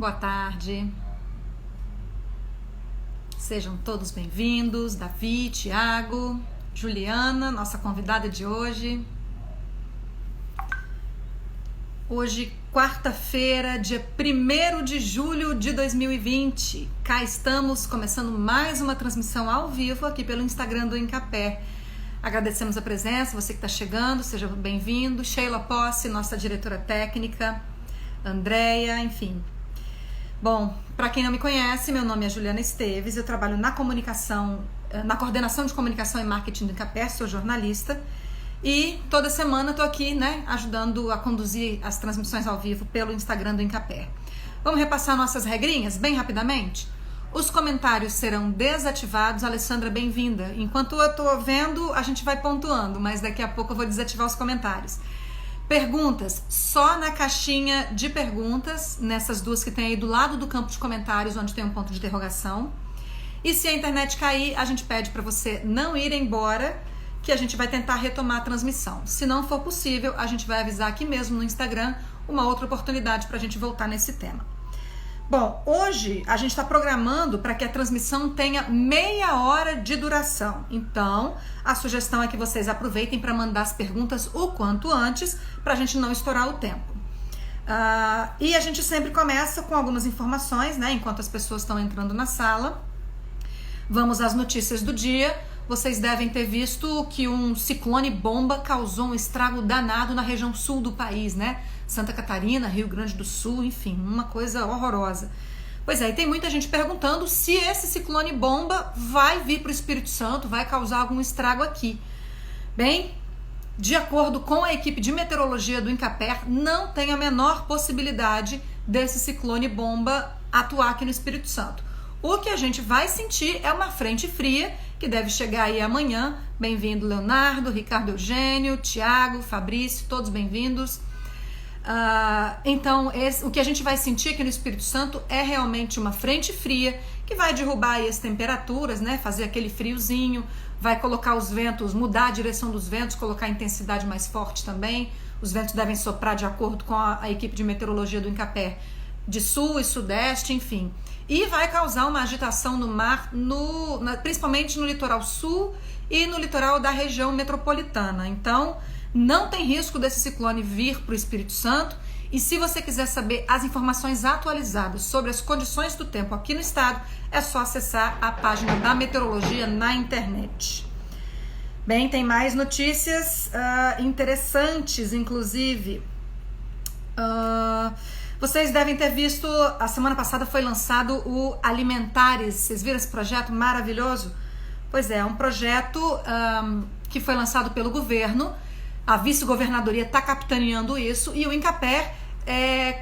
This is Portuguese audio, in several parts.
Boa tarde. Sejam todos bem-vindos, Davi, Tiago, Juliana, nossa convidada de hoje. Hoje, quarta-feira, dia 1º de julho de 2020. Cá estamos começando mais uma transmissão ao vivo aqui pelo Instagram do Incapé. Agradecemos a presença, você que está chegando, seja bem-vindo. Sheila Posse, nossa diretora técnica, Andréia, enfim. Bom, para quem não me conhece, meu nome é Juliana Esteves, eu trabalho na comunicação, na coordenação de comunicação e marketing do Incapé, sou jornalista e toda semana estou aqui, ajudando a conduzir as transmissões ao vivo pelo Instagram do Incapé. Vamos repassar nossas regrinhas bem rapidamente? Os comentários serão desativados. Alessandra, bem-vinda. Enquanto eu estou vendo, a gente vai pontuando, mas daqui a pouco eu vou desativar os comentários. Perguntas, só na caixinha de perguntas, nessas duas que tem aí do lado do campo de comentários, onde tem um ponto de interrogação. E se a internet cair, a gente pede para você não ir embora, que a gente vai tentar retomar a transmissão. Se não for possível, a gente vai avisar aqui mesmo no Instagram uma outra oportunidade para a gente voltar nesse tema. Bom, hoje a gente está programando para que a transmissão tenha meia hora de duração. Então, a sugestão é que vocês aproveitem para mandar as perguntas o quanto antes, para a gente não estourar o tempo. E a gente sempre começa com algumas informações, enquanto as pessoas estão entrando na sala. Vamos às notícias do dia. Vocês devem ter visto que um ciclone bomba causou um estrago danado na região sul do país, Santa Catarina, Rio Grande do Sul, enfim, uma coisa horrorosa. Pois é, e tem muita gente perguntando se esse ciclone bomba vai vir para o Espírito Santo, vai causar algum estrago aqui. Bem, de acordo com a equipe de meteorologia do Incapé, não tem a menor possibilidade desse ciclone bomba atuar aqui no Espírito Santo. O que a gente vai sentir é uma frente fria que deve chegar aí amanhã. Bem-vindo, Leonardo, Ricardo Eugênio, Tiago, Fabrício, todos bem-vindos. Então, o que a gente vai sentir aqui no Espírito Santo é realmente uma frente fria que vai derrubar aí as temperaturas, fazer aquele friozinho, vai colocar os ventos, mudar a direção dos ventos, colocar a intensidade mais forte também. Os ventos devem soprar de acordo com a equipe de meteorologia do Incapé, de sul e sudeste, enfim. E vai causar uma agitação no mar, principalmente no litoral sul e no litoral da região metropolitana. Então, não tem risco desse ciclone vir para o Espírito Santo. E se você quiser saber as informações atualizadas sobre as condições do tempo aqui no estado, é só acessar a página da meteorologia na internet. Bem, tem mais notícias interessantes, inclusive. Vocês devem ter visto, a semana passada foi lançado o Alimentares. Vocês viram esse projeto maravilhoso? Pois é um projeto que foi lançado pelo governo. A vice-governadoria está capitaneando isso e o Incapé,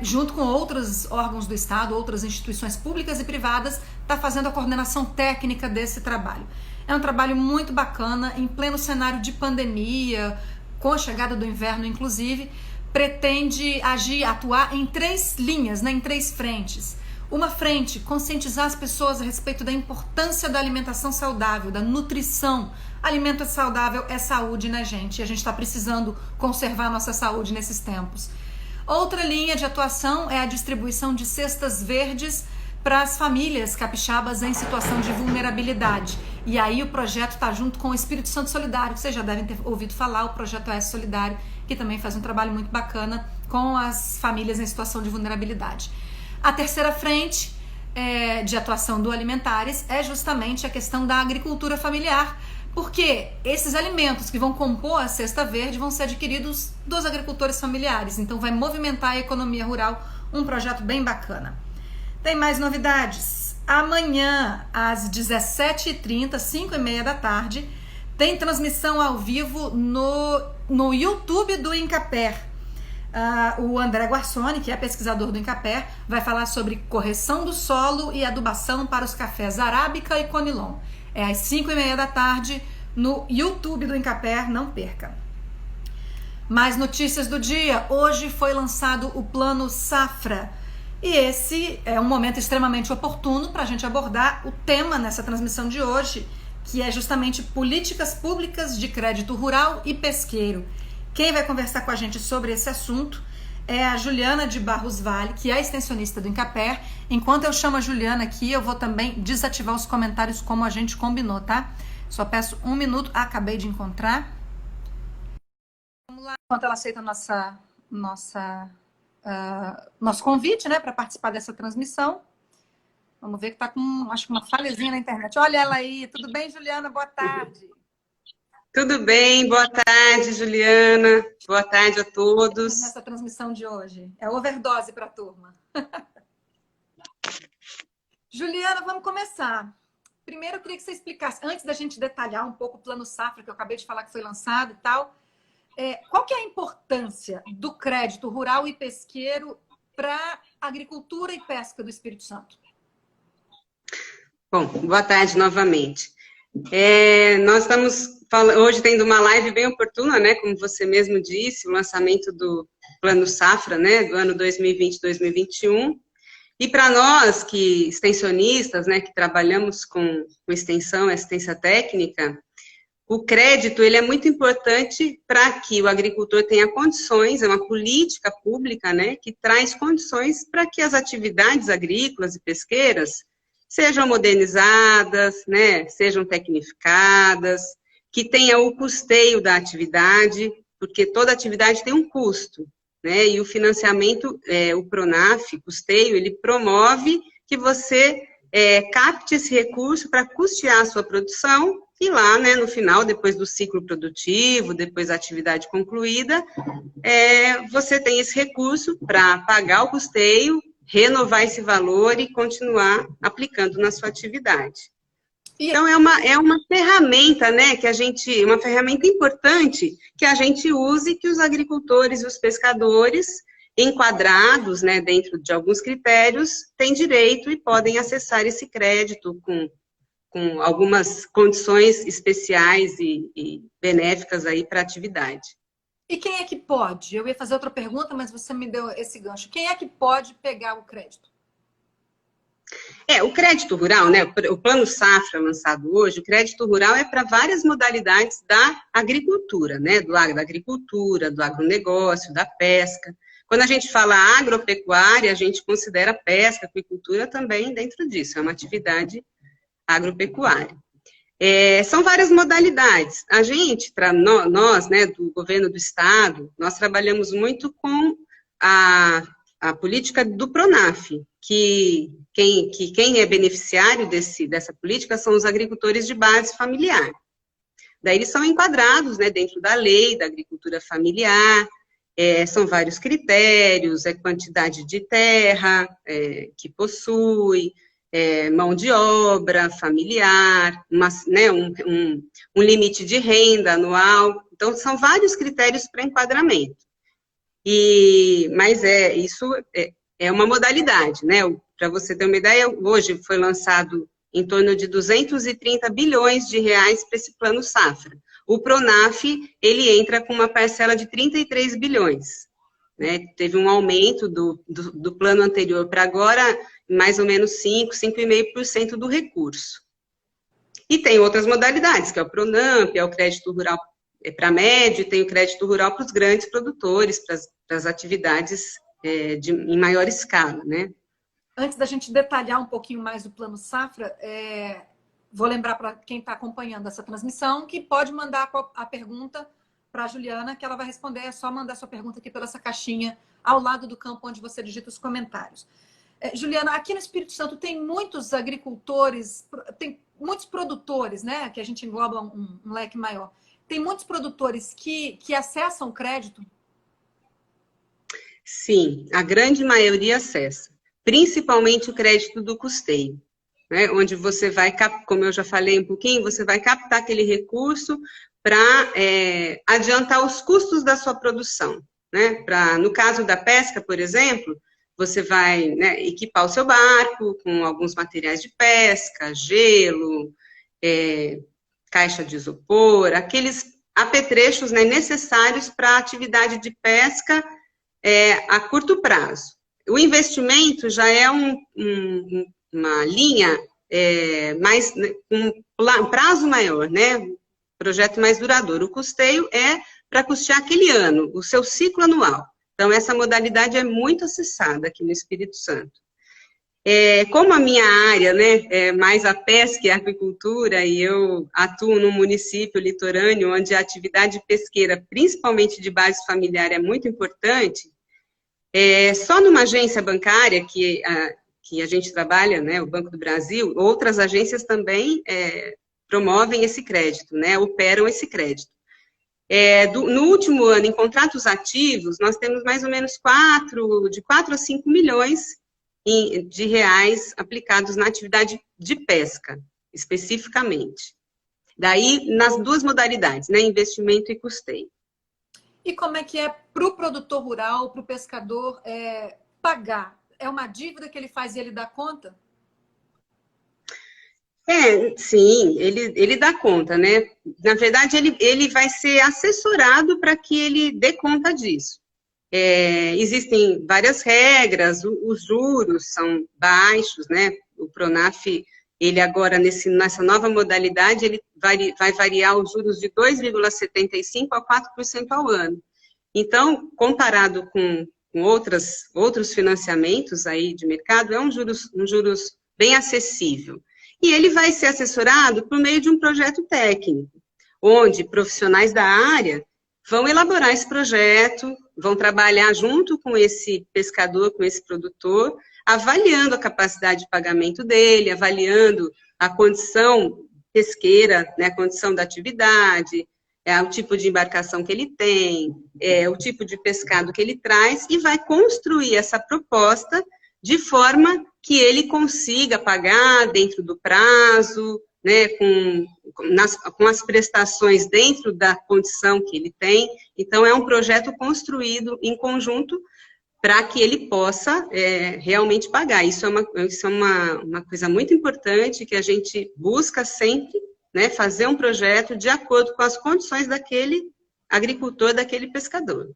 junto com outros órgãos do estado, outras instituições públicas e privadas, está fazendo a coordenação técnica desse trabalho. É um trabalho muito bacana, em pleno cenário de pandemia, com a chegada do inverno inclusive, pretende atuar em 3 linhas, em 3 frentes. Uma frente, conscientizar as pessoas a respeito da importância da alimentação saudável, da nutrição. Alimento saudável é saúde, gente? E a gente está precisando conservar a nossa saúde nesses tempos. Outra linha de atuação é a distribuição de cestas verdes para as famílias capixabas em situação de vulnerabilidade. E aí o projeto está junto com o Espírito Santo Solidário, que vocês já devem ter ouvido falar, o Projeto S Solidário, que também faz um trabalho muito bacana com as famílias em situação de vulnerabilidade. A terceira frente de atuação do Alimentares é justamente a questão da agricultura familiar, porque esses alimentos que vão compor a cesta verde vão ser adquiridos dos agricultores familiares, então vai movimentar a economia rural, um projeto bem bacana. Tem mais novidades. Amanhã, às 17h30, 5h30 da tarde, tem transmissão ao vivo no YouTube do Incapé. O André Guarsoni, que é pesquisador do Incapé, vai falar sobre correção do solo e adubação para os cafés arábica e conilon. É às 5h30 da tarde no YouTube do Incapé, não perca. Mais notícias do dia. Hoje foi lançado o Plano Safra. E esse é um momento extremamente oportuno para a gente abordar o tema nessa transmissão de hoje, que é justamente políticas públicas de crédito rural e pesqueiro. Quem vai conversar com a gente sobre esse assunto é a Juliana de Barros Vale, que é extensionista do Incaper. Enquanto eu chamo a Juliana aqui, eu vou também desativar os comentários como a gente combinou, tá? Só peço um minuto. Acabei de encontrar. Vamos lá. Enquanto ela aceita nosso convite, né, para participar dessa transmissão. Vamos ver que tá com, acho que uma falhazinha na internet. Olha ela aí. Tudo bem, Juliana? Boa tarde. Tudo bem, boa tarde, Juliana. Boa tarde a todos. Nessa transmissão de hoje. É overdose para a turma. Juliana, vamos começar. Primeiro, eu queria que você explicasse, antes da gente detalhar um pouco o Plano Safra, que eu acabei de falar que foi lançado e tal, qual que é a importância do crédito rural e pesqueiro para agricultura e pesca do Espírito Santo? Bom, boa tarde novamente. Nós estamos hoje tendo uma live bem oportuna, né? Como você mesmo disse, o lançamento do Plano Safra, né? Do ano 2020-2021. E para nós, que extensionistas, né? Que trabalhamos com extensão, assistência técnica, o crédito ele é muito importante para que o agricultor tenha condições, é uma política pública, né? Que traz condições para que as atividades agrícolas e pesqueiras sejam modernizadas, né, sejam tecnificadas, que tenha o custeio da atividade, porque toda atividade tem um custo, né, e o financiamento, o Pronaf, custeio, ele promove que você capte esse recurso para custear a sua produção, e lá, né, no final, depois do ciclo produtivo, depois da atividade concluída, você tem esse recurso para pagar o custeio, renovar esse valor e continuar aplicando na sua atividade. Então, é uma ferramenta, né, uma ferramenta importante que a gente use, que os agricultores e os pescadores, enquadrados, né, dentro de alguns critérios, têm direito e podem acessar esse crédito com algumas condições especiais e benéficas aí para a atividade. E quem é que pode? Eu ia fazer outra pergunta, mas você me deu esse gancho. Quem é que pode pegar o crédito? O crédito rural, né? O Plano Safra lançado hoje, o crédito rural é para várias modalidades da agricultura, né? Da agricultura, do agronegócio, da pesca. Quando a gente fala agropecuária, a gente considera pesca, aquicultura também dentro disso, é uma atividade agropecuária. São várias modalidades. A gente, para nós, né, do governo do estado, nós trabalhamos muito com a política do Pronaf, que quem é beneficiário dessa política são os agricultores de base familiar. Daí eles são enquadrados, né, dentro da lei da agricultura familiar, são vários critérios, quantidade de terra que possui, mão de obra familiar, né, um limite de renda anual. Então, são vários critérios para enquadramento. Mas isso é uma modalidade, né? Para você ter uma ideia, hoje foi lançado em torno de 230 bilhões de reais para esse Plano Safra. O Pronaf, ele entra com uma parcela de 33 bilhões. Né? Teve um aumento do plano anterior para agora, mais ou menos 5,5% do recurso. E tem outras modalidades, que é o Pronamp, é o crédito rural para médio, tem o crédito rural para os grandes produtores, para as atividades em maior escala, né? Antes da gente detalhar um pouquinho mais o Plano Safra, vou lembrar para quem está acompanhando essa transmissão que pode mandar a pergunta para a Juliana, que ela vai responder. É só mandar sua pergunta aqui pela essa caixinha ao lado do campo onde você digita os comentários. Juliana, aqui no Espírito Santo tem muitos agricultores, tem muitos produtores, né? Que a gente engloba um leque maior. Tem muitos produtores que acessam o crédito? Sim, a grande maioria acessa. Principalmente o crédito do custeio, né? Onde você vai, como eu já falei um pouquinho, você vai captar aquele recurso para adiantar os custos da sua produção, né? No caso da pesca, por exemplo, você vai, né, equipar o seu barco com alguns materiais de pesca, gelo, caixa de isopor, aqueles apetrechos, né, necessários para a atividade de pesca a curto prazo. O investimento já é uma linha mais, um prazo maior, né? Projeto mais duradouro. O custeio é para custear aquele ano, o seu ciclo anual. Então, essa modalidade é muito acessada aqui no Espírito Santo. Como a minha área, né, é mais a pesca e a agricultura, e eu atuo num município litorâneo onde a atividade pesqueira, principalmente de base familiar, é muito importante, só numa agência bancária que a gente trabalha, né, o Banco do Brasil, outras agências também promovem esse crédito, né, operam esse crédito. No último ano, em contratos ativos, nós temos mais ou menos de 4 a 5 milhões de reais aplicados na atividade de pesca, especificamente. Daí, nas duas modalidades, né, investimento e custeio. E como é que é para o produtor rural, para o pescador pagar? É uma dívida que ele faz e ele dá conta? Sim, ele dá conta, né? Na verdade, ele vai ser assessorado para que ele dê conta disso. Existem várias regras, os juros são baixos, né? O Pronaf, ele agora, nessa nova modalidade, ele vai variar os juros de 2,75% a 4% ao ano. Então, comparado com outros financiamentos aí de mercado, é um juros bem acessível. E ele vai ser assessorado por meio de um projeto técnico, onde profissionais da área vão elaborar esse projeto, vão trabalhar junto com esse pescador, com esse produtor, avaliando a capacidade de pagamento dele, avaliando a condição pesqueira, né, a condição da atividade, o tipo de embarcação que ele tem, o tipo de pescado que ele traz, e vai construir essa proposta de forma que ele consiga pagar dentro do prazo, né, com as prestações dentro da condição que ele tem. Então, é um projeto construído em conjunto para que ele possa realmente pagar. Isso é uma coisa muito importante que a gente busca sempre, né, fazer um projeto de acordo com as condições daquele agricultor, daquele pescador.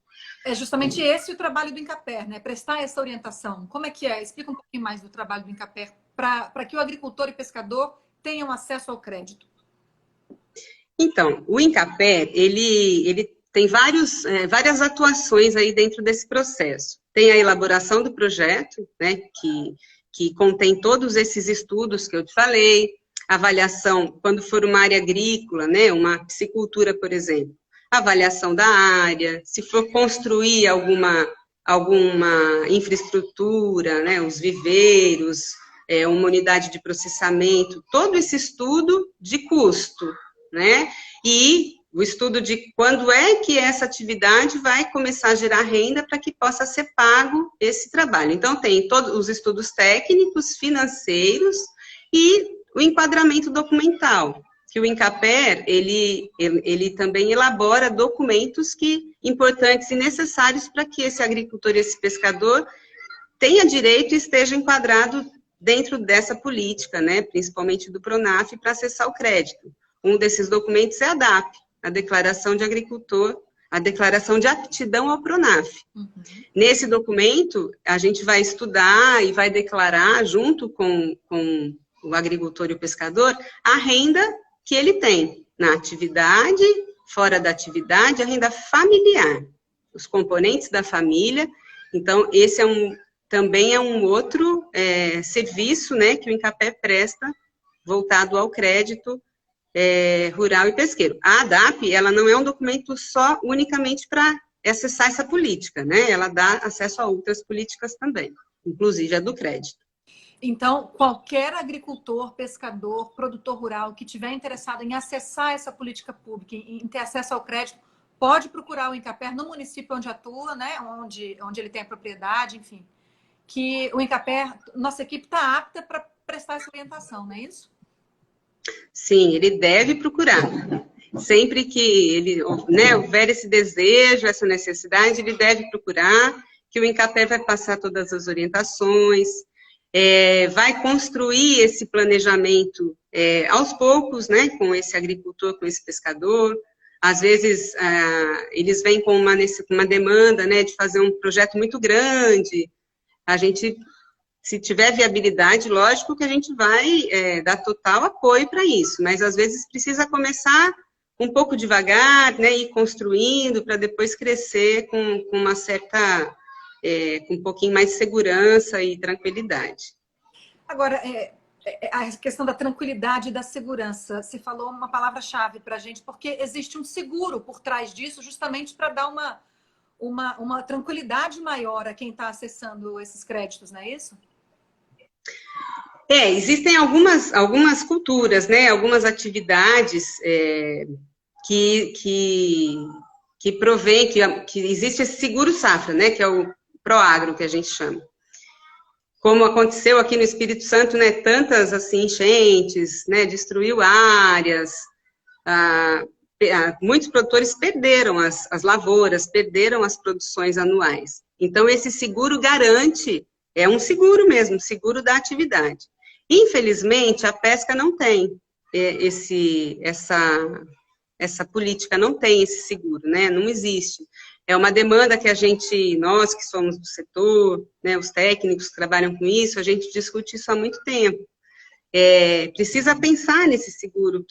É justamente esse o trabalho do Incaper, né? Prestar essa orientação. Como é que é? Explica um pouquinho mais do trabalho do Incaper para que o agricultor e pescador tenham acesso ao crédito. Então, o Incaper, ele tem várias atuações aí dentro desse processo. Tem a elaboração do projeto, né, que contém todos esses estudos que eu te falei, avaliação, quando for uma área agrícola, né, uma piscicultura, por exemplo, avaliação da área, se for construir alguma infraestrutura, né, os viveiros, uma unidade de processamento, todo esse estudo de custo, né, e o estudo de quando é que essa atividade vai começar a gerar renda para que possa ser pago esse trabalho. Então, tem todos os estudos técnicos, financeiros e o enquadramento documental, que o Incaper, ele também elabora documentos importantes e necessários para que esse agricultor e esse pescador tenha direito e esteja enquadrado dentro dessa política, né, principalmente do Pronaf, para acessar o crédito. Um desses documentos é a DAP, a Declaração de Agricultor, a Declaração de Aptidão ao Pronaf. Uhum. Nesse documento, a gente vai estudar e vai declarar, junto com o agricultor e o pescador, a renda que ele tem na atividade, fora da atividade, a renda familiar, os componentes da família. Então, esse também é um outro serviço, né, que o Incaper presta, voltado ao crédito rural e pesqueiro. A ADAP, ela não é um documento só unicamente para acessar essa política, né? Ela dá acesso a outras políticas também, inclusive a do crédito. Então, qualquer agricultor, pescador, produtor rural que tiver interessado em acessar essa política pública, em ter acesso ao crédito, pode procurar o Incaper no município onde atua, né? Onde ele tem a propriedade, enfim. Que o Incaper, nossa equipe está apta para prestar essa orientação, não é isso? Sim, ele deve procurar. Sempre que ele, né, houver esse desejo, essa necessidade, ele deve procurar, que o Incaper vai passar todas as orientações, vai construir esse planejamento aos poucos, né, com esse agricultor, com esse pescador. Às vezes, eles vêm com uma demanda, né, de fazer um projeto muito grande. A gente, se tiver viabilidade, lógico que a gente vai dar total apoio para isso, mas às vezes precisa começar um pouco devagar, né, ir construindo para depois crescer com uma certa, com um pouquinho mais de segurança e tranquilidade. Agora, a questão da tranquilidade e da segurança, você falou uma palavra-chave para a gente, porque existe um seguro por trás disso, justamente para dar uma tranquilidade maior a quem está acessando esses créditos, não é isso? Existem algumas culturas, né, algumas atividades que provém, que existe esse seguro safra, né, que é o Proagro, que a gente chama. Como aconteceu aqui no Espírito Santo, né, tantas assim enchentes, né, destruiu áreas, muitos produtores perderam as lavouras, perderam as produções anuais. Então, esse seguro garante, é um seguro mesmo, seguro da atividade. Infelizmente, a pesca não tem essa política, não tem esse seguro, né? Não existe. É uma demanda que nós que somos do setor, né, os técnicos que trabalham com isso, a gente discute isso há muito tempo. Precisa pensar nesse seguro,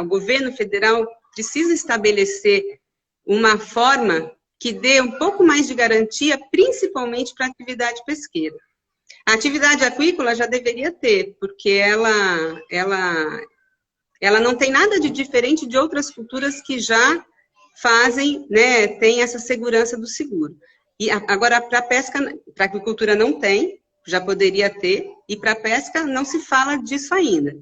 o governo federal precisa estabelecer uma forma que dê um pouco mais de garantia, principalmente para a atividade pesqueira. A atividade aquícola já deveria ter, porque ela não tem nada de diferente de outras culturas que já fazem, né, tem essa segurança do seguro. E agora, para a pesca, para a agricultura não tem, já poderia ter, e para a pesca não se fala disso ainda.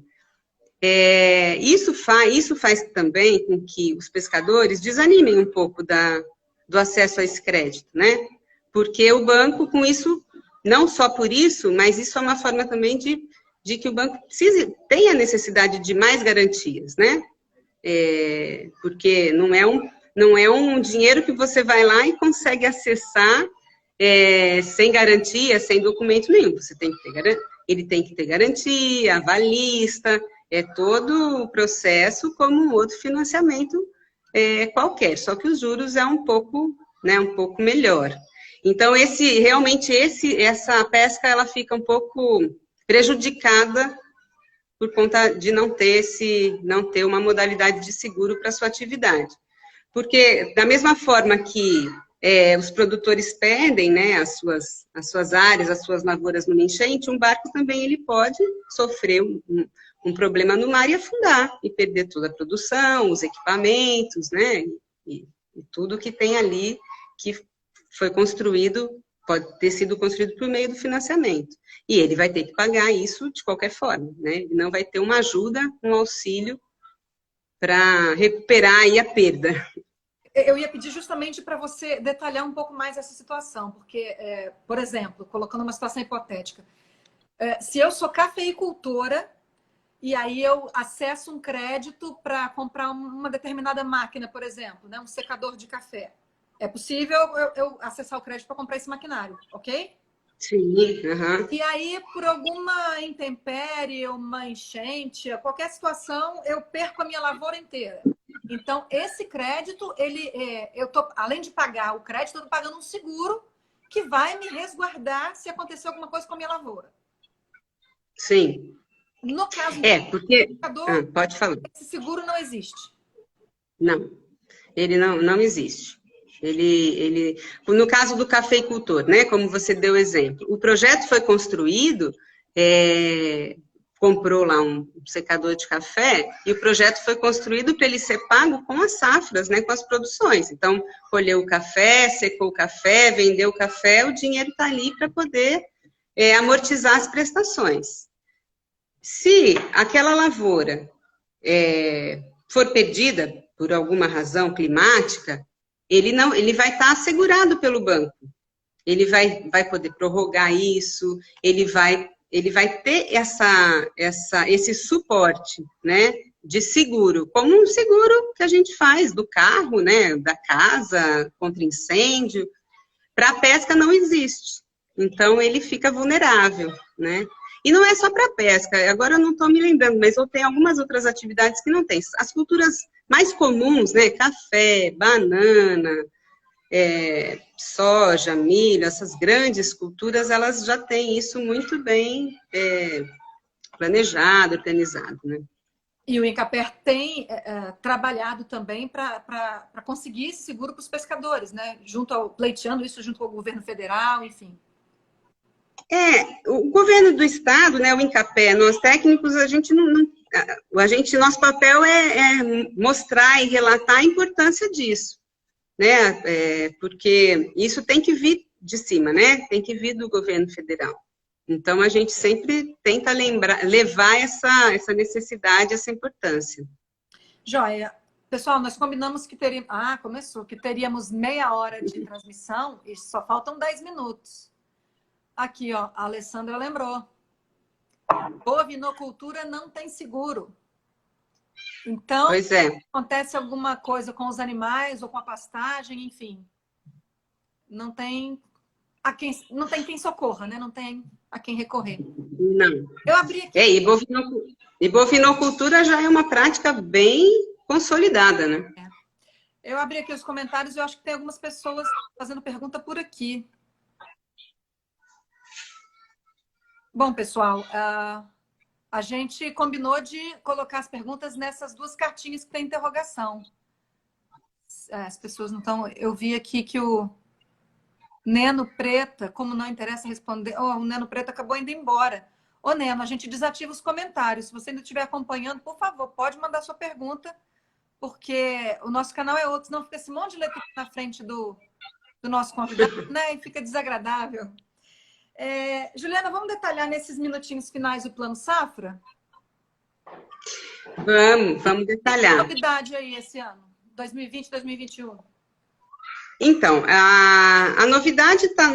Isso faz também com que os pescadores desanimem um pouco do acesso a esse crédito, né? Porque o banco, com isso, não só por isso, mas isso é uma forma também de que o banco tenha necessidade de mais garantias, né? Porque não é um dinheiro que você vai lá e consegue acessar sem garantia, sem documento nenhum. Ele tem que ter garantia, avalista, todo o processo como um outro financiamento qualquer, só que os juros é um pouco melhor. Então, essa pesca, ela fica um pouco prejudicada por conta de não ter uma modalidade de seguro para sua atividade. Porque, da mesma forma que os produtores perdem, né, as suas áreas, as suas lavouras numa enchente, um barco também ele pode sofrer um problema no mar e afundar, e perder toda a produção, os equipamentos, né, e tudo que tem ali que foi construído, pode ter sido construído por meio do financiamento. E ele vai ter que pagar isso de qualquer forma, né? Ele não vai ter uma ajuda, um auxílio para recuperar aí a perda. Eu ia pedir justamente para você detalhar um pouco mais essa situação, porque, por exemplo, colocando uma situação hipotética, se eu sou cafeicultora e aí eu acesso um crédito para comprar uma determinada máquina, por exemplo, né, um secador de café, é possível eu acessar o crédito para comprar esse maquinário, ok? Sim, uhum. E aí, por alguma intempérie, uma enchente, qualquer situação, eu perco a minha lavoura inteira. Então, esse crédito, além de pagar o crédito, eu estou pagando um seguro que vai me resguardar se acontecer alguma coisa com a minha lavoura. Sim. No caso porque... pode falar. Esse seguro não existe. Não, ele não existe. No caso do cafeicultor, né, como você deu exemplo, o projeto foi construído, comprou lá um secador de café, e o projeto foi construído para ele ser pago com as safras, né, com as produções. Então, colheu o café, secou o café, vendeu o café, o dinheiro está ali para poder amortizar as prestações. Se aquela lavoura for perdida por alguma razão climática, ele vai estar assegurado pelo banco. Ele vai poder prorrogar isso, ele vai ter esse suporte, né, de seguro, como um seguro que a gente faz do carro, né, da casa, contra incêndio. Para a pesca não existe. Então, ele fica vulnerável, né? E não é só para pesca, agora eu não estou me lembrando, mas eu tenho algumas outras atividades que não tem. As culturas mais comuns, né, café, banana, soja, milho, essas grandes culturas, elas já têm isso muito bem planejado, organizado, né? E o Incaper tem trabalhado também para conseguir esse seguro para os pescadores, né? Pleiteando isso junto ao governo federal, enfim. O governo do estado, né, o Incapé, nós técnicos, a gente nosso papel é mostrar e relatar a importância disso, né? Porque isso tem que vir de cima, né? Tem que vir do governo federal. Então, a gente sempre tenta levar essa necessidade, essa importância. Joia. Pessoal, nós combinamos que teríamos... começou. Que teríamos meia hora de transmissão e só faltam 10 minutos. Aqui, ó, a Alessandra lembrou. Bovinocultura não tem seguro. Então, pois é. Acontece alguma coisa com os animais ou com a pastagem, enfim. Não tem quem socorra, né? Não tem a quem recorrer. Não. Eu abri aqui. E bovinocultura já é uma prática bem consolidada, né? Eu abri aqui os comentários e eu acho que tem algumas pessoas fazendo pergunta por aqui. Bom, pessoal, a gente combinou de colocar as perguntas nessas duas cartinhas que tem interrogação. As pessoas não estão... Eu vi aqui que o Neno Preta, como não interessa responder... o Neno Preta acabou indo embora. Ô, Neno, a gente desativa os comentários. Se você ainda estiver acompanhando, por favor, pode mandar sua pergunta, porque o nosso canal é outro, senão fica esse monte de letra na frente do nosso convidado, né? E fica desagradável. Juliana, vamos detalhar nesses minutinhos finais o Plano Safra? Vamos detalhar. Que novidade aí esse ano? 2020, 2021? Então, a novidade está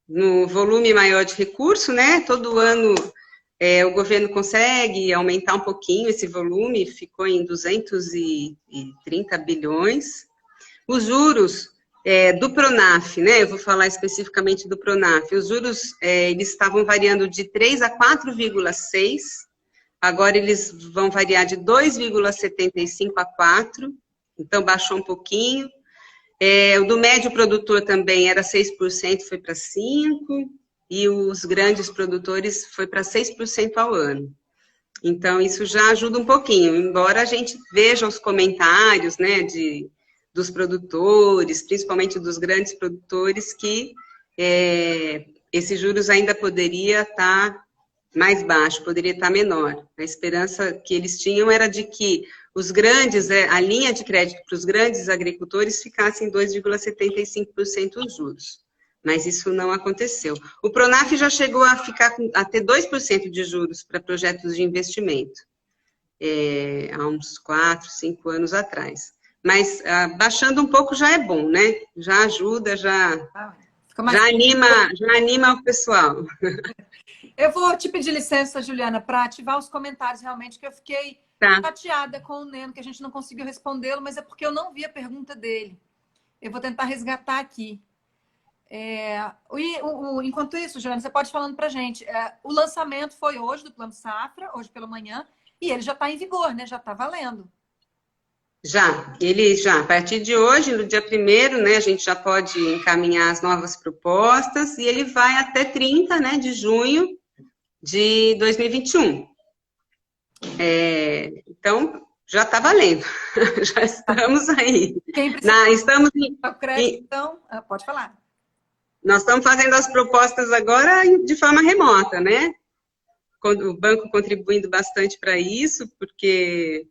no volume maior de recurso, né? Todo ano o governo consegue aumentar um pouquinho esse volume, ficou em 230 bilhões. Os juros do Pronaf, né? Eu vou falar especificamente do Pronaf. Os juros eles estavam variando de 3 a 4,6. Agora eles vão variar de 2,75 a 4. Então baixou um pouquinho. O do médio produtor também era 6%, foi para 5%. E os grandes produtores foi para 6% ao ano. Então isso já ajuda um pouquinho, embora a gente veja os comentários, né, dos produtores, principalmente dos grandes produtores, que esses juros ainda poderia estar mais baixo, poderia estar menor. A esperança que eles tinham era de que os grandes, a linha de crédito para os grandes agricultores ficasse em 2,75% os juros. Mas isso não aconteceu. O Pronaf já chegou a ter 2% de juros para projetos de investimento, há uns 4, 5 anos atrás. Mas baixando um pouco já é bom, né? Já ajuda, já anima o pessoal. Eu vou te pedir licença, Juliana, para ativar os comentários realmente, que eu fiquei chateada com o Neno, que a gente não conseguiu respondê-lo, mas é porque eu não vi a pergunta dele. Eu vou tentar resgatar aqui. Enquanto isso, Juliana, você pode ir falando para a gente. O lançamento foi hoje do Plano Safra, hoje pela manhã, e ele já está em vigor, né? Já está valendo. A partir de hoje, no dia 1º, né, a gente já pode encaminhar as novas propostas, e ele vai até 30, né, de junho de 2021. Então, já está valendo, já estamos aí. Quem estamos crédito, então, pode falar. Nós estamos fazendo as propostas agora de forma remota, né? O banco contribuindo bastante para isso, porque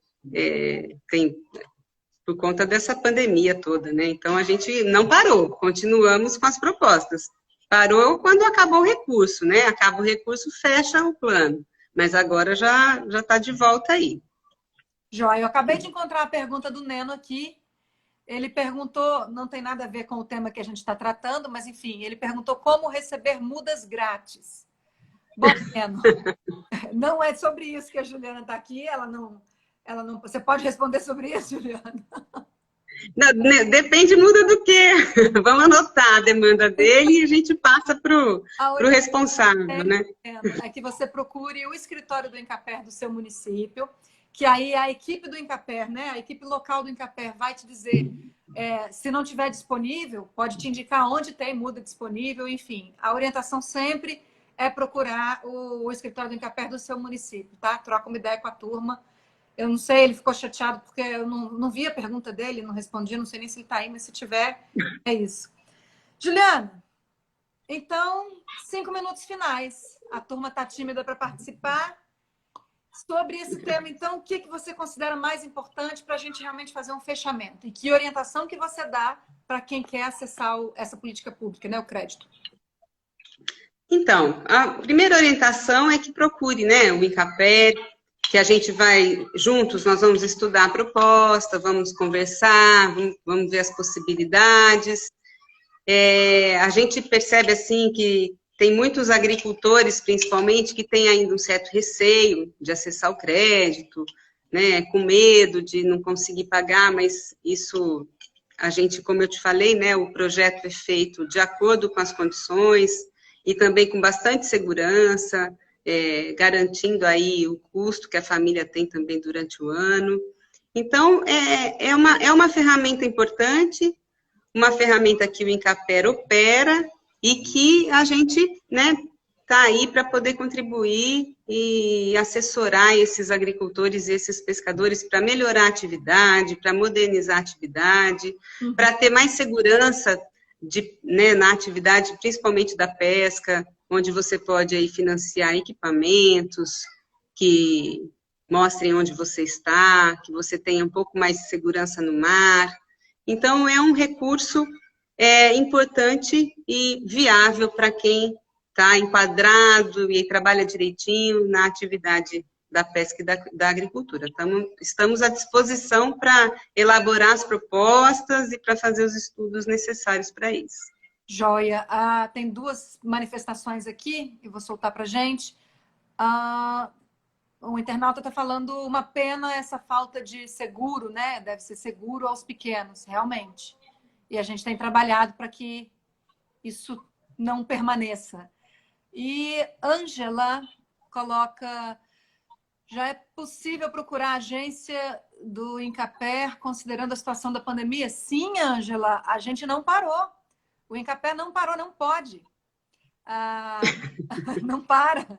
por conta dessa pandemia toda, né? Então, a gente não parou, continuamos com as propostas. Parou quando acabou o recurso, né? Acaba o recurso, fecha o plano. Mas agora já está de volta aí. Joia, eu acabei de encontrar a pergunta do Neno aqui. Ele perguntou, não tem nada a ver com o tema que a gente está tratando, mas enfim, ele perguntou como receber mudas grátis. Bom, Neno, não é sobre isso que a Juliana está aqui, ela não... Você pode responder sobre isso, Juliana? Não, depende, muda do quê? Vamos anotar a demanda dele e a gente passa para o responsável, né? É que você procure o escritório do Incaper do seu município, que aí a equipe do Incaper, né? A equipe local do Incaper vai te dizer, se não tiver disponível, pode te indicar onde tem muda disponível, enfim. A orientação sempre é procurar o escritório do Incaper do seu município, tá? Troca uma ideia com a turma Eu não sei, ele ficou chateado porque eu não vi a pergunta dele, não respondi, não sei nem se ele está aí, mas se tiver, é isso. Juliana, então, 5 minutos finais. A turma está tímida para participar. Sobre esse tema, então, o que você considera mais importante para a gente realmente fazer um fechamento? E que orientação que você dá para quem quer acessar essa política pública, né, o crédito? Então, a primeira orientação é que procure, né, o INCAPER, que a gente vai juntos, nós vamos estudar a proposta, vamos conversar, vamos ver as possibilidades. A gente percebe, assim, que tem muitos agricultores, principalmente, que têm ainda um certo receio de acessar o crédito, né, com medo de não conseguir pagar, mas isso, a gente, como eu te falei, né, o projeto é feito de acordo com as condições e também com bastante segurança, garantindo aí o custo que a família tem também durante o ano. Então, é uma ferramenta importante, uma ferramenta que o INCAPER opera e que a gente, né, está aí para poder contribuir e assessorar esses agricultores e esses pescadores para melhorar a atividade, para modernizar a atividade, para ter mais segurança né, na atividade, principalmente da pesca, onde você pode aí financiar equipamentos que mostrem onde você está, que você tenha um pouco mais de segurança no mar. Então, é um recurso importante e viável para quem está enquadrado e trabalha direitinho na atividade da pesca e da agricultura. Estamos à disposição para elaborar as propostas e para fazer os estudos necessários para isso. Joia. Tem 2 manifestações aqui, que eu vou soltar para a gente. O internauta está falando, uma pena essa falta de seguro, né? Deve ser seguro aos pequenos, realmente. E a gente tem trabalhado para que isso não permaneça. E Ângela coloca, já é possível procurar a agência do INCAPER considerando a situação da pandemia? Sim, Ângela, a gente não parou. O INCAPER não parou, não pode. Não para.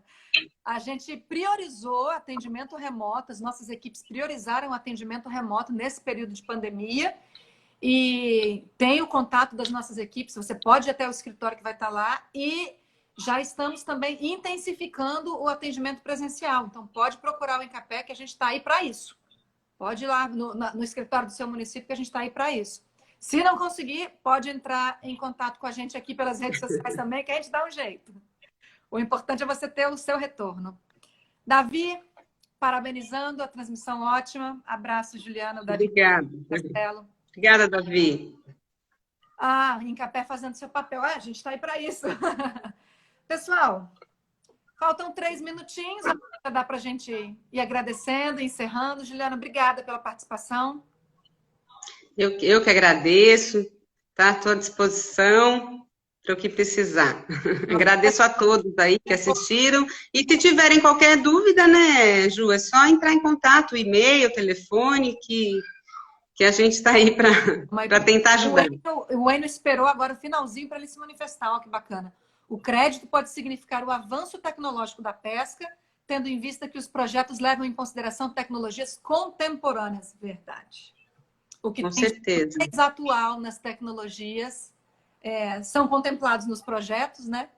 A gente priorizou atendimento remoto, as nossas equipes priorizaram o atendimento remoto nesse período de pandemia e tem o contato das nossas equipes, você pode ir até o escritório que vai estar lá e já estamos também intensificando o atendimento presencial. Então, pode procurar o INCAPER, que a gente está aí para isso. Pode ir lá no escritório do seu município, que a gente está aí para isso. Se não conseguir, pode entrar em contato com a gente aqui pelas redes sociais também, que a gente dá um jeito. O importante é você ter o seu retorno. Davi, parabenizando, a transmissão ótima. Abraço, Juliana. Obrigada. Castelo. Obrigada, Davi. INCAPER fazendo seu papel. A gente está aí para isso. Pessoal, faltam 3 minutinhos. Dá para a gente ir agradecendo, encerrando. Juliana, obrigada pela participação. Eu que agradeço. Estou à disposição para o que precisar. Agradeço a todos aí que assistiram. E se tiverem qualquer dúvida, né, Ju, é só entrar em contato, e-mail, telefone, que a gente está aí para tentar ajudar. O Enio esperou agora o finalzinho para ele se manifestar. Olha que bacana. O crédito pode significar o avanço tecnológico da pesca, tendo em vista que os projetos levam em consideração tecnologias contemporâneas. Verdade. O que Com tem certeza. mais atual nas tecnologias são contemplados nos projetos, né?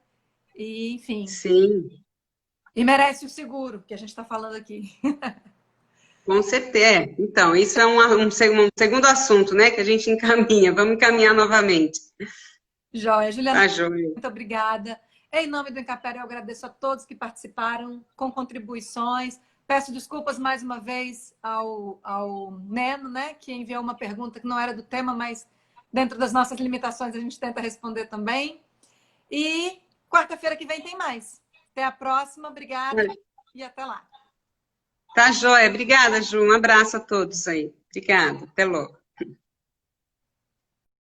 E, enfim. Sim. E merece o seguro, que a gente está falando aqui. Com certeza. Então, isso é um segundo assunto, né? Que a gente encaminha. Vamos encaminhar novamente. Joia. Juliana, joia. muito obrigada. Em nome do INCAPER, eu agradeço a todos que participaram com contribuições. Peço desculpas mais uma vez ao Neno, né? Que enviou uma pergunta que não era do tema, mas dentro das nossas limitações a gente tenta responder também. E quarta-feira que vem tem mais. Até a próxima. Obrigada e até lá. Tá joia. Obrigada, Ju. Um abraço a todos aí. Obrigada. Até logo.